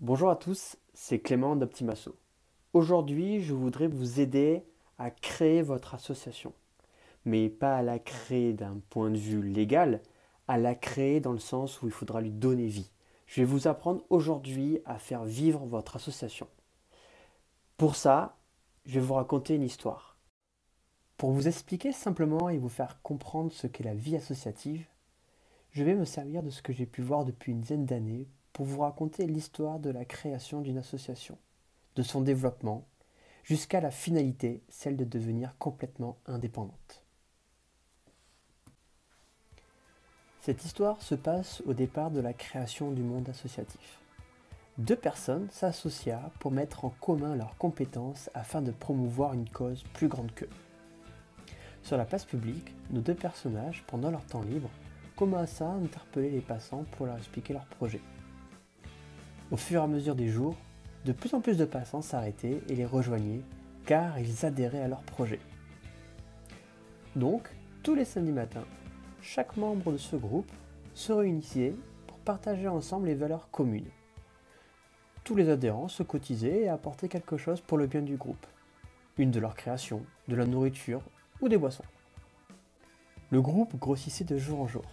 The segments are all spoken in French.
Bonjour à tous, c'est Clément d'Optimasso. Aujourd'hui, je voudrais vous aider à créer votre association, mais pas à la créer d'un point de vue légal, à la créer dans le sens où il faudra lui donner vie. Je vais vous apprendre aujourd'hui à faire vivre votre association. Pour ça, je vais vous raconter une histoire. Pour vous expliquer simplement et vous faire comprendre ce qu'est la vie associative, je vais me servir de ce que j'ai pu voir depuis une dizaine d'années pour vous raconter l'histoire de la création d'une association, de son développement, jusqu'à la finalité, celle de devenir complètement indépendante. Cette histoire se passe au départ de la création du monde associatif. Deux personnes s'associaient pour mettre en commun leurs compétences afin de promouvoir une cause plus grande qu'eux. Sur la place publique, nos deux personnages, pendant leur temps libre, commençaient à interpeller les passants pour leur expliquer leur projet. Au fur et à mesure des jours, de plus en plus de passants s'arrêtaient et les rejoignaient car ils adhéraient à leur projet. Donc, tous les samedis matins, chaque membre de ce groupe se réunissait pour partager ensemble les valeurs communes. Tous les adhérents se cotisaient et apportaient quelque chose pour le bien du groupe. Une de leurs créations, de la nourriture ou des boissons. Le groupe grossissait de jour en jour.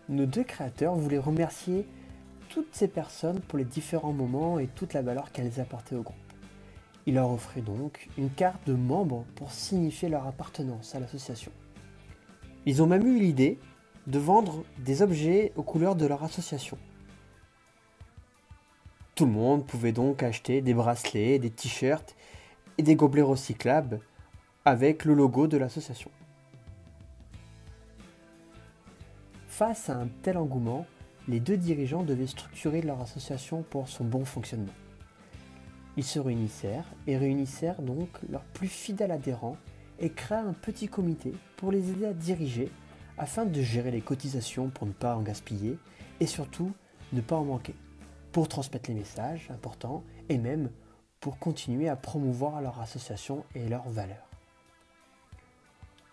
Nos deux créateurs voulaient remercier toutes ces personnes pour les différents moments et toute la valeur qu'elles apportaient au groupe. Ils leur offraient donc une carte de membre pour signifier leur appartenance à l'association. Ils ont même eu l'idée de vendre des objets aux couleurs de leur association. Tout le monde pouvait donc acheter des bracelets, des t-shirts et des gobelets recyclables avec le logo de l'association. Face à un tel engouement, les deux dirigeants devaient structurer leur association pour son bon fonctionnement. Ils se réunissèrent donc leurs plus fidèles adhérents et créèrent un petit comité pour les aider à diriger afin de gérer les cotisations pour ne pas en gaspiller et surtout ne pas en manquer, pour transmettre les messages importants et même pour continuer à promouvoir leur association et leurs valeurs.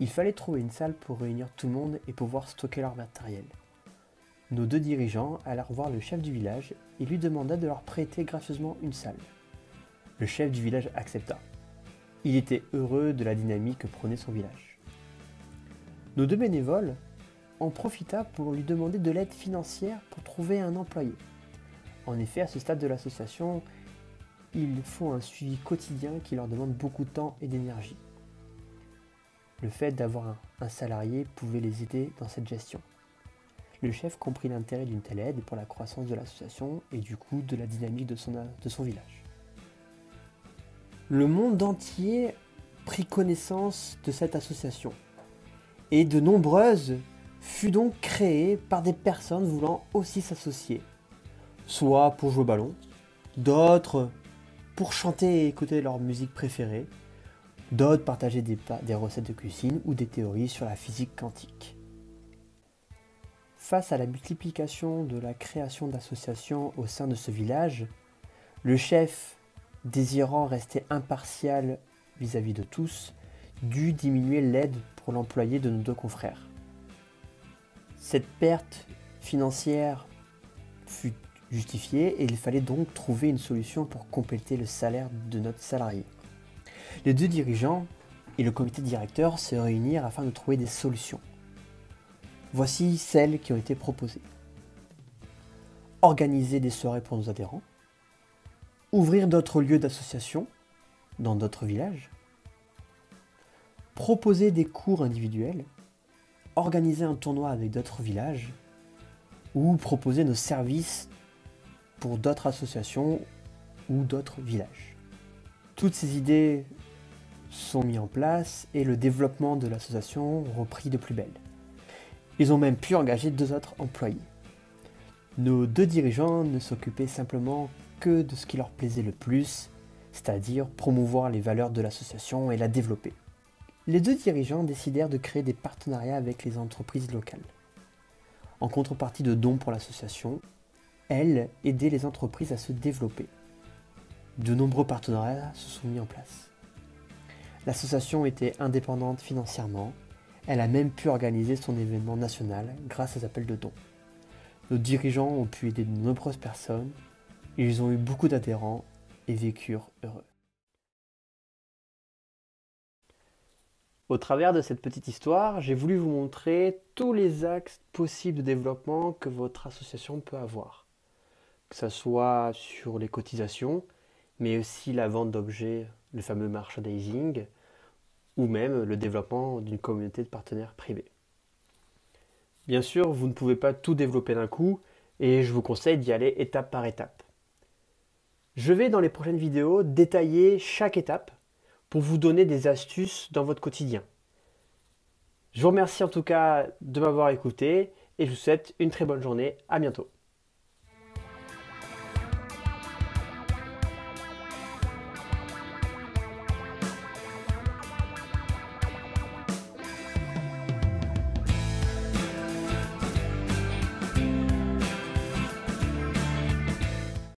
Il fallait trouver une salle pour réunir tout le monde et pouvoir stocker leur matériel. Nos deux dirigeants allèrent voir le chef du village et lui demanda de leur prêter gracieusement une salle. Le chef du village accepta. Il était heureux de la dynamique que prenait son village. Nos deux bénévoles en profita pour lui demander de l'aide financière pour trouver un employé. En effet, à ce stade de l'association, il faut un suivi quotidien qui leur demande beaucoup de temps et d'énergie. Le fait d'avoir un salarié pouvait les aider dans cette gestion. Le chef comprit l'intérêt d'une telle aide pour la croissance de l'association et du coup de la dynamique de son village. Le monde entier prit connaissance de cette association et de nombreuses fut donc créée par des personnes voulant aussi s'associer, soit pour jouer au ballon, d'autres pour chanter et écouter leur musique préférée, d'autres partager des recettes de cuisine ou des théories sur la physique quantique. Face à la multiplication de la création d'associations au sein de ce village, le chef, désirant rester impartial vis-à-vis de tous, dut diminuer l'aide pour l'employé de nos deux confrères. Cette perte financière fut justifiée et il fallait donc trouver une solution pour compléter le salaire de notre salarié. Les deux dirigeants et le comité directeur se réunirent afin de trouver des solutions. Voici celles qui ont été proposées. Organiser des soirées pour nos adhérents, ouvrir d'autres lieux d'association dans d'autres villages, proposer des cours individuels, organiser un tournoi avec d'autres villages ou proposer nos services pour d'autres associations ou d'autres villages. Toutes ces idées sont mises en place et le développement de l'association reprit de plus belle. Ils ont même pu engager 2 autres employés. Nos deux dirigeants ne s'occupaient simplement que de ce qui leur plaisait le plus, c'est-à-dire promouvoir les valeurs de l'association et la développer. Les deux dirigeants décidèrent de créer des partenariats avec les entreprises locales. En contrepartie de dons pour l'association, elles aidaient les entreprises à se développer. De nombreux partenariats se sont mis en place. L'association était indépendante financièrement. Elle a même pu organiser son événement national grâce aux appels de dons. Nos dirigeants ont pu aider de nombreuses personnes Ils ont eu beaucoup d'adhérents et vécurent heureux. Au travers de cette petite histoire, j'ai voulu vous montrer tous les axes possibles de développement que votre association peut avoir. Que ce soit sur les cotisations, mais aussi la vente d'objets, le fameux merchandising, ou même le développement d'une communauté de partenaires privés. Bien sûr, vous ne pouvez pas tout développer d'un coup, et je vous conseille d'y aller étape par étape. Je vais dans les prochaines vidéos détailler chaque étape pour vous donner des astuces dans votre quotidien. Je vous remercie en tout cas de m'avoir écouté et je vous souhaite une très bonne journée. À bientôt.